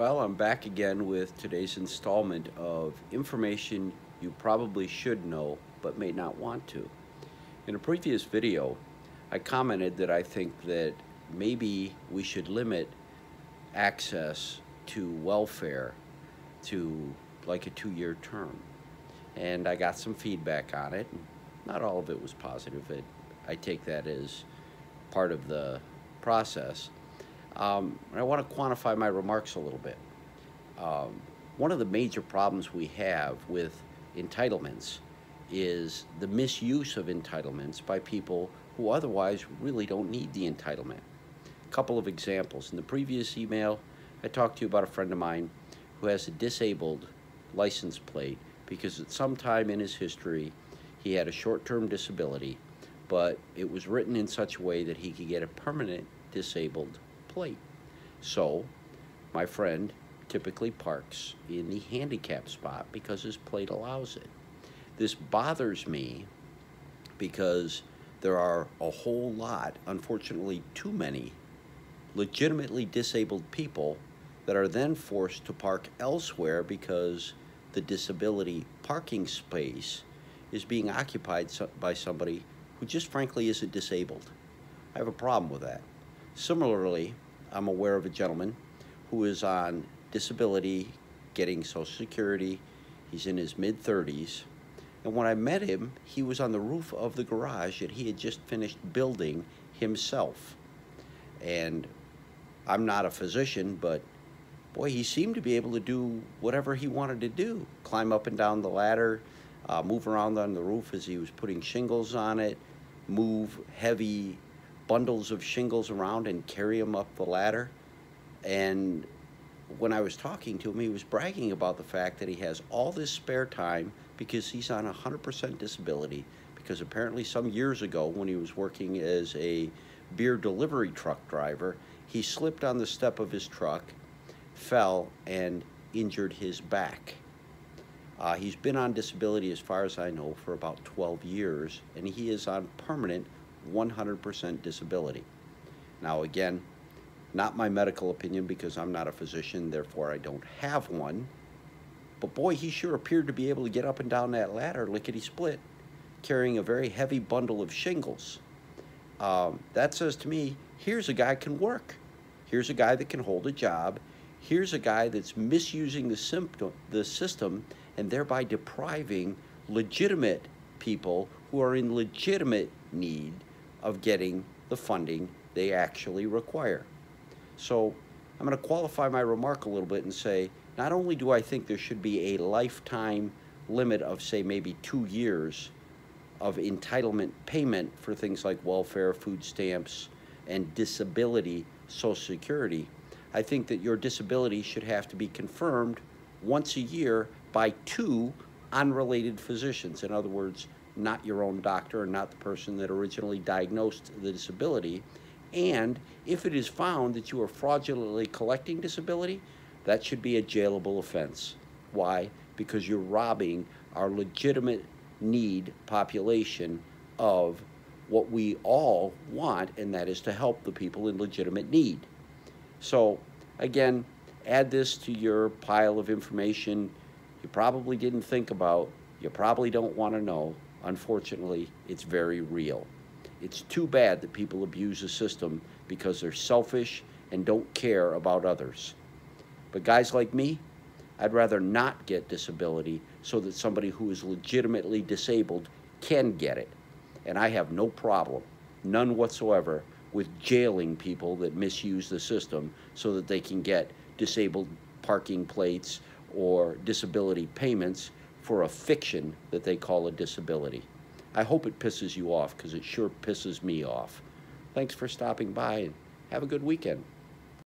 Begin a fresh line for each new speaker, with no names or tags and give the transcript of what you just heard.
Well, I'm back again with today's installment of information you probably should know but may not want to. In a previous video, I commented that I think that maybe we should limit access to welfare to like a 2-year term. And I got some feedback on it. Not all of it was positive. I take that as part of the process. I want to quantify my remarks a little bit. One of the major problems we have with entitlements is the misuse of entitlements by people who otherwise really don't need the entitlement. A couple of examples. In the previous email, I talked to you about a friend of mine who has a disabled license plate because at some time in his history he had a short-term disability, but it was written in such a way that he could get a permanent disabled plate. So my friend typically parks in the handicap spot because his plate allows it. This bothers me because there are a whole lot, unfortunately too many, legitimately disabled people that are then forced to park elsewhere because the disability parking space is being occupied by somebody who just frankly isn't disabled. I have a problem with that. Similarly, I'm aware of a gentleman who is on disability, getting Social Security. He's in his mid-30s. And when I met him, he was on the roof of the garage that he had just finished building himself. And I'm not a physician, but boy, he seemed to be able to do whatever he wanted to do. Climb up and down the ladder, move around on the roof as he was putting shingles on it, move heavy bundles of shingles around and carry them up the ladder. And when I was talking to him, he was bragging about the fact that he has all this spare time because he's on 100% disability, because apparently some years ago when he was working as a beer delivery truck driver, he slipped on the step of his truck, fell, and injured his back. He's been on disability, as far as I know, for about 12 years, and he is on permanent 100% disability. Now again, not my medical opinion because I'm not a physician, therefore I don't have one. But boy, he sure appeared to be able to get up and down that ladder lickety-split, carrying a very heavy bundle of shingles. That says to me, here's a guy who can work. Here's a guy that can hold a job. Here's a guy that's misusing the system and thereby depriving legitimate people who are in legitimate need of getting the funding they actually require. So I'm going to qualify my remark a little bit and say, not only do I think there should be a lifetime limit of, say, maybe 2 years of entitlement payment for things like welfare, food stamps, and disability Social Security, I think that your disability should have to be confirmed once a year by 2 unrelated physicians. In other words, not your own doctor and not the person that originally diagnosed the disability. And if it is found that you are fraudulently collecting disability, that should be a jailable offense. Why? Because you're robbing our legitimate need population of what we all want, and that is to help the people in legitimate need. So again, add this to your pile of information you probably didn't think about, you probably don't want to know. Unfortunately, it's very real. It's too bad that people abuse the system because they're selfish and don't care about others. But guys like me, I'd rather not get disability so that somebody who is legitimately disabled can get it. And I have no problem, none whatsoever, with jailing people that misuse the system so that they can get disabled parking plates or disability payments for a fiction that they call a disability. I hope it pisses you off, because it sure pisses me off. Thanks for stopping by, and have a good weekend.